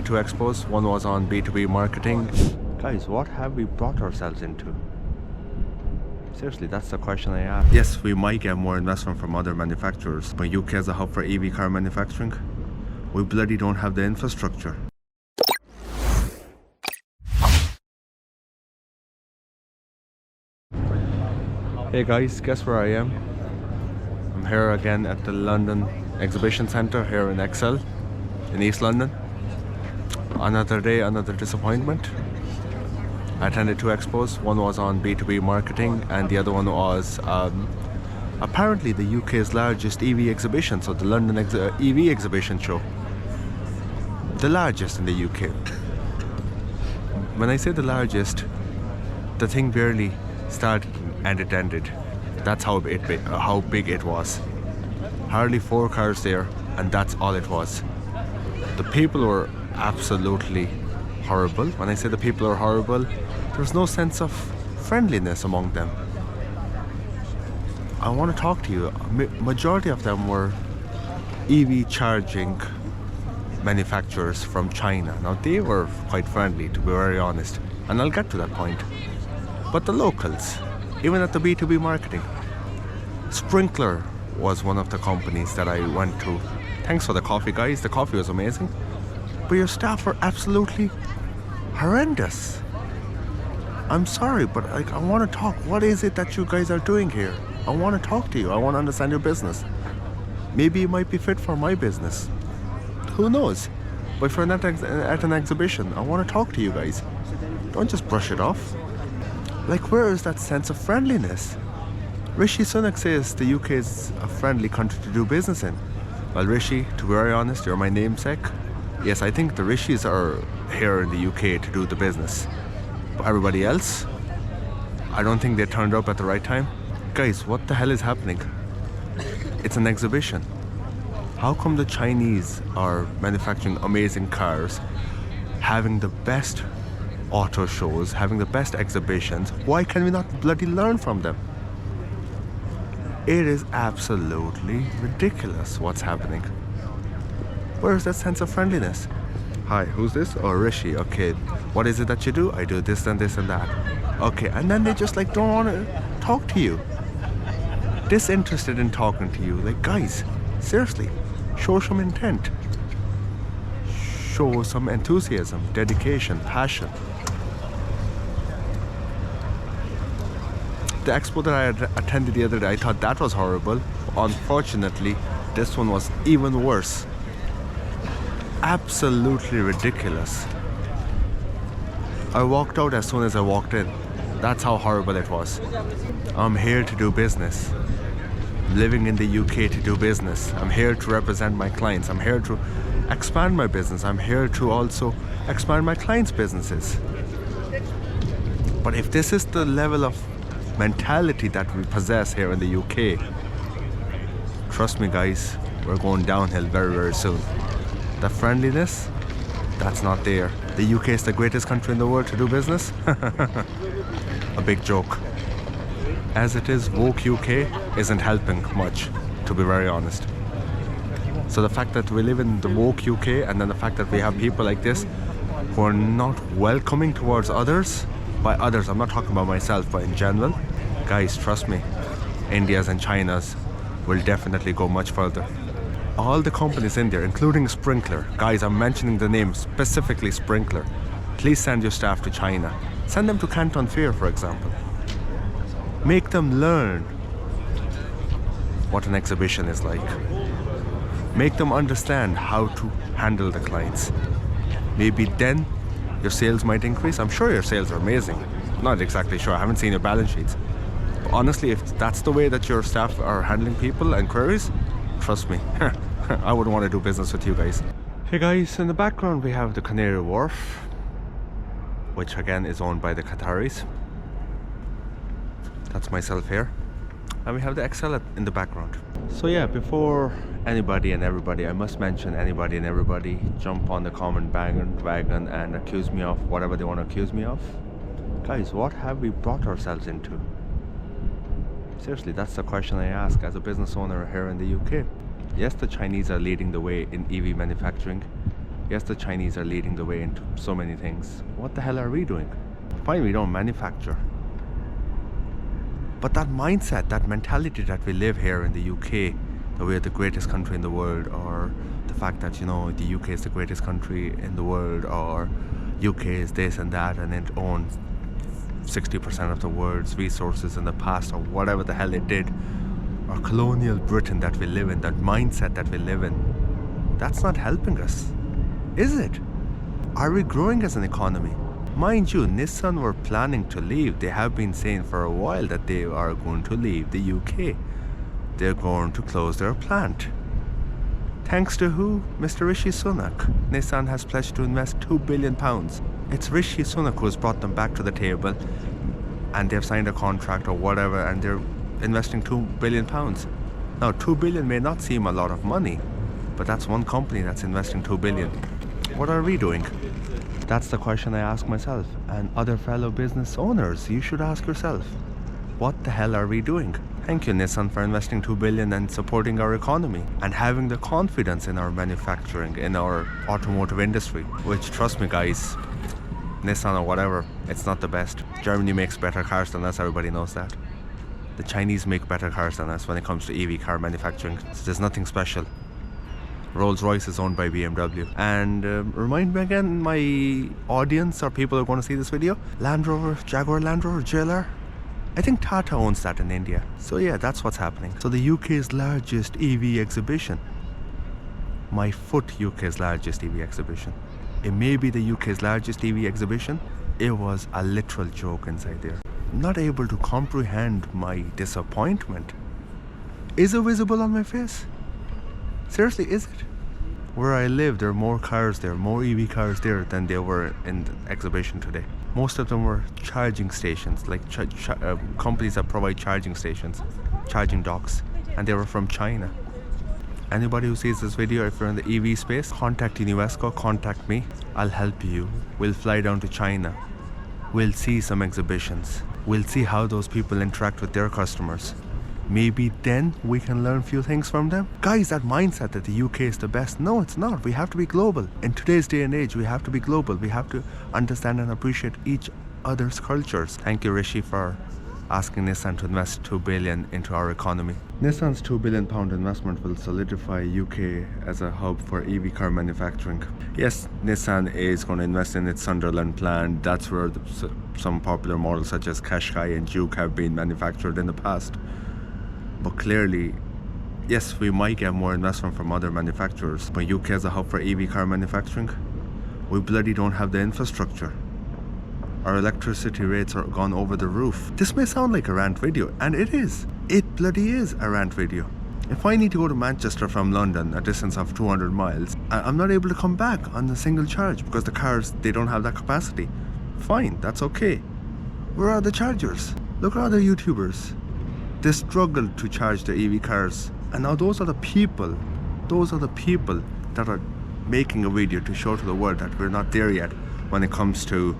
attended 2 expos. One was on B2B marketing. Guys, what have we brought ourselves into? Seriously, that's the question I ask. Yes, we might get more investment from other manufacturers, but UK is a hub for EV car manufacturing. We bloody don't have the infrastructure. Hey guys, guess where I am? I'm here again at the London Exhibition Centre here in ExCel in East London. Another day, another disappointment. I attended 2 expos. One was on B2B marketing and the other one was apparently the UK's largest EV exhibition, so the London EV exhibition show. The largest in the UK. When I say the largest, the thing barely started and it ended. That's how big it was. Hardly 4 cars there, and that's all it was. The people were absolutely horrible. When I say the people are horrible, there's no sense of friendliness among them. I want to talk to you. Majority of them were EV charging manufacturers from China. Now they were quite friendly, to be very honest, and I'll get to that point. But the locals, even at the B2B marketing, Sprinkler was one of the companies that I went to. Thanks for the coffee, guys. The coffee was amazing. But your staff are absolutely horrendous. I'm sorry, but I want to talk. What is it that you guys are doing here? I want to talk to you. I want to understand your business. Maybe you might be fit for my business. Who knows? But if you're not at an exhibition, I want to talk to you guys. Don't just brush it off. Like, where is that sense of friendliness? Rishi Sunak says the UK is a friendly country to do business in. Well, Rishi, to be very honest, you're my namesake. Yes, I think the Rishis are here in the UK to do the business. But everybody else, I don't think they turned up at the right time. Guys, what the hell is happening? It's an exhibition. How come the Chinese are manufacturing amazing cars, having the best auto shows, having the best exhibitions? Why can we not bloody learn from them? It is absolutely ridiculous what's happening. Where is that sense of friendliness? Hi, who's this? Oh, Rishi. Okay, what is it that you do? I do this and this and that. Okay, and then they just like don't want to talk to you. Disinterested in talking to you. Like, guys, seriously, show some intent. Show some enthusiasm, dedication, passion. The expo that I had attended the other day, I thought that was horrible. Unfortunately, this one was even worse. Absolutely ridiculous. I walked out as soon as I walked in. That's how horrible it was. I'm here to do business. Living in the UK to do business. I'm here to represent my clients. I'm here to expand my business. I'm here to also expand my clients' businesses. But if this is the level of mentality that we possess here in the UK, trust me guys, we're going downhill very, very soon. The friendliness, that's not there. The UK is the greatest country in the world to do business. A big joke. As it is, woke UK isn't helping much, to be very honest. So the fact that we live in the woke UK, and then the fact that we have people like this who are not welcoming towards others. By others, I'm not talking about myself, but in general, guys, trust me, India's and China's will definitely go much further. All the companies in there, including Sprinkler, guys, I'm mentioning the name, specifically Sprinkler. Please send your staff to China. Send them to Canton Fair, for example. Make them learn what an exhibition is like. Make them understand how to handle the clients. Maybe then your sales might increase. I'm sure your sales are amazing. Not exactly sure, I haven't seen your balance sheets. But honestly, if that's the way that your staff are handling people and queries, trust me, I wouldn't want to do business with you guys. Hey guys, in the background we have the Canary Wharf, which again is owned by the Qataris. That's myself here. And we have the ExCel in the background. So yeah, before anybody and everybody, I must mention anybody and everybody jump on the comment bandwagon and accuse me of whatever they want to accuse me of. Guys, what have we brought ourselves into? Seriously, that's the question I ask as a business owner here in the UK. Yes, the Chinese are leading the way in EV manufacturing, Yes, the Chinese are leading the way into so many things. What the hell are we doing? Fine, we don't manufacture. But that mindset, that mentality that we live here in the UK, that we're the greatest country in the world, or the fact that, you know, the UK is the greatest country in the world, or UK is this and that, and it owns 60% of the world's resources in the past, or whatever the hell it did, or colonial Britain that we live in, that mindset that we live in, that's not helping us, is it? Are we growing as an economy? Mind you, Nissan were planning to leave. They have been saying for a while that they are going to leave the UK. They're going to close their plant. Thanks to who? Mr. Rishi Sunak. Nissan has pledged to invest £2 billion. It's Rishi Sunak who has brought them back to the table, and they've signed a contract or whatever, and they're investing £2 billion. Now, £2 billion may not seem a lot of money, but that's one company that's investing £2 billion. What are we doing? That's the question I ask myself, and other fellow business owners, you should ask yourself, what the hell are we doing? Thank you, Nissan, for investing $2 billion and supporting our economy and having the confidence in our manufacturing, in our automotive industry, which, trust me guys, Nissan or whatever, it's not the best. Germany makes better cars than us, everybody knows that. The Chinese make better cars than us when it comes to EV car manufacturing, so there's nothing special. Rolls-Royce is owned by BMW. And remind me again, my audience or people who are going to see this video, Land Rover, Jaguar Land Rover, JLR, I think Tata owns that in India. So yeah, that's what's happening. So the UK's largest EV exhibition, my foot UK's largest EV exhibition. It may be the UK's largest EV exhibition. It was a literal joke inside there. Not able to comprehend my disappointment. Is it visible on my face? Seriously, is it? Where I live, there are more cars there, more EV cars there than there were in the exhibition today. Most of them were charging stations, like companies that provide charging stations, charging docks, and they were from China. Anybody who sees this video, if you're in the EV space, contact Univesco, contact me. I'll help you. We'll fly down to China. We'll see some exhibitions. We'll see how those people interact with their customers. Maybe then we can learn a few things from them. Guys, that mindset that the UK is the best, no, it's not. We have to be global. In today's day and age, we have to be global. We have to understand and appreciate each other's cultures. Thank you, Rishi, for asking Nissan to invest $2 billion into our economy. Nissan's £2 billion investment will solidify UK as a hub for EV car manufacturing. Yes, Nissan is going to invest in its Sunderland plant. That's where some popular models such as Qashqai and Juke have been manufactured in the past. But clearly, yes, we might get more investment from other manufacturers, but UK as a hub for EV car manufacturing, we bloody don't have the infrastructure. Our electricity rates are gone over the roof. This may sound like a rant video, and it is. It bloody is a rant video. If I need to go to Manchester from London, a distance of 200 miles, I'm not able to come back on a single charge because the cars, they don't have that capacity. Fine, that's okay. Where are the chargers? Look at other YouTubers. They struggle to charge their EV cars. And now those are the people that are making a video to show to the world that we're not there yet when it comes to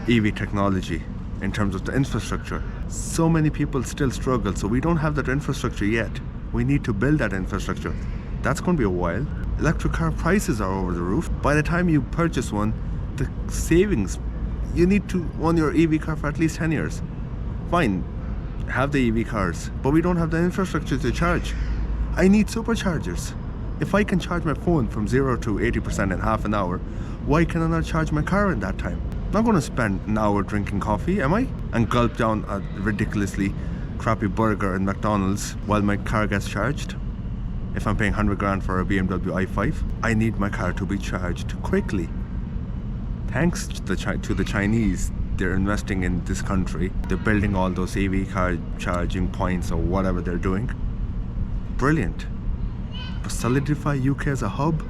EV technology in terms of the infrastructure. So many people still struggle, so we don't have that infrastructure yet. We need to build that infrastructure. That's going to be a while. Electric car prices are over the roof. By the time you purchase one, the savings, you need to own your EV car for at least 10 years. Fine, have the EV cars, but we don't have the infrastructure to charge. I need superchargers. If I can charge my phone from 0 to 80% in half an hour, why can I not charge my car in that time? I'm not going to spend an hour drinking coffee, am I? And gulp down a ridiculously crappy burger in McDonald's while my car gets charged. If I'm paying 100 grand for a BMW i5, I need my car to be charged quickly. Thanks to the Chinese, they're investing in this country. They're building all those EV car charging points or whatever they're doing. Brilliant. But solidify UK as a hub?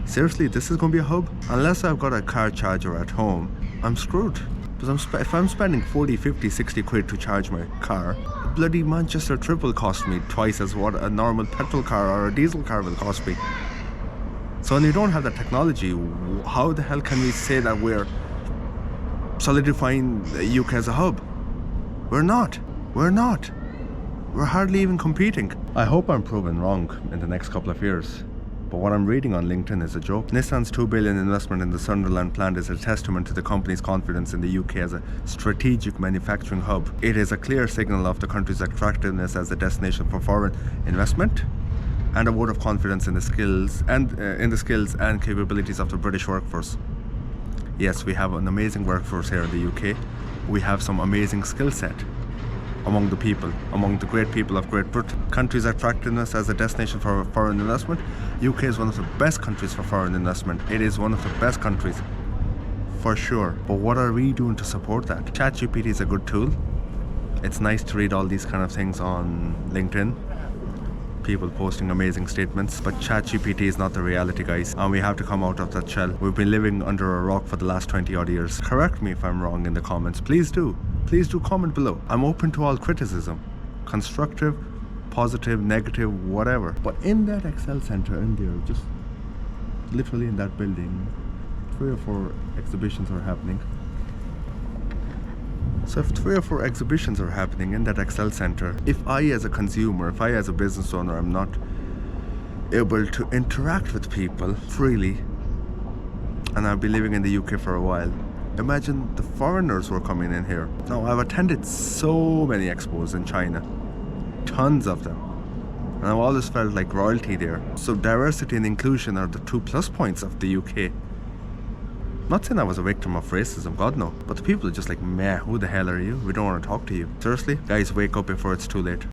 Seriously, this is going to be a hub? Unless I've got a car charger at home, I'm screwed. Because if I'm spending 40, 50, 60 quid to charge my car, a bloody Manchester trip will cost me twice as what a normal petrol car or a diesel car will cost me. So when you don't have that technology, how the hell can we say that we're solidifying the UK as a hub? We're not. We're hardly even competing. I hope I'm proven wrong in the next couple of years. But what I'm reading on LinkedIn is a joke. Nissan's $2 billion investment in the Sunderland plant is a testament to the company's confidence in the UK as a strategic manufacturing hub. It is a clear signal of the country's attractiveness as a destination for foreign investment, and a vote of confidence in the skills and capabilities of the British workforce. Yes, we have an amazing workforce here in the UK. We have some amazing skill set among the people, among the great people of Great Britain. Country's attractiveness as a destination for foreign investment. UK is one of the best countries for foreign investment. It is one of the best countries, for sure. But what are we doing to support that? ChatGPT is a good tool. It's nice to read all these kind of things on LinkedIn. People posting amazing statements, but ChatGPT is not the reality, guys, and we have to come out of that shell. We've been living under a rock for the last 20 odd years. Correct me if I'm wrong in the comments. Please do comment below. I'm open to all criticism, constructive, positive, negative, whatever. But in that ExCel Centre in there, just literally in that building, 3 or 4 exhibitions are happening. So if 3 or 4 exhibitions are happening in that ExCel Centre, if I as a consumer, if I as a business owner, I'm not able to interact with people freely, and I'll be living in the UK for a while, imagine the foreigners who are coming in here. Now, I've attended so many expos in China, tons of them, and I've always felt like royalty there. So diversity and inclusion are the 2 plus points of the UK. Not saying I was a victim of racism, God no. But the people are just like, meh, who the hell are you? We don't want to talk to you. Seriously? Guys, wake up before it's too late.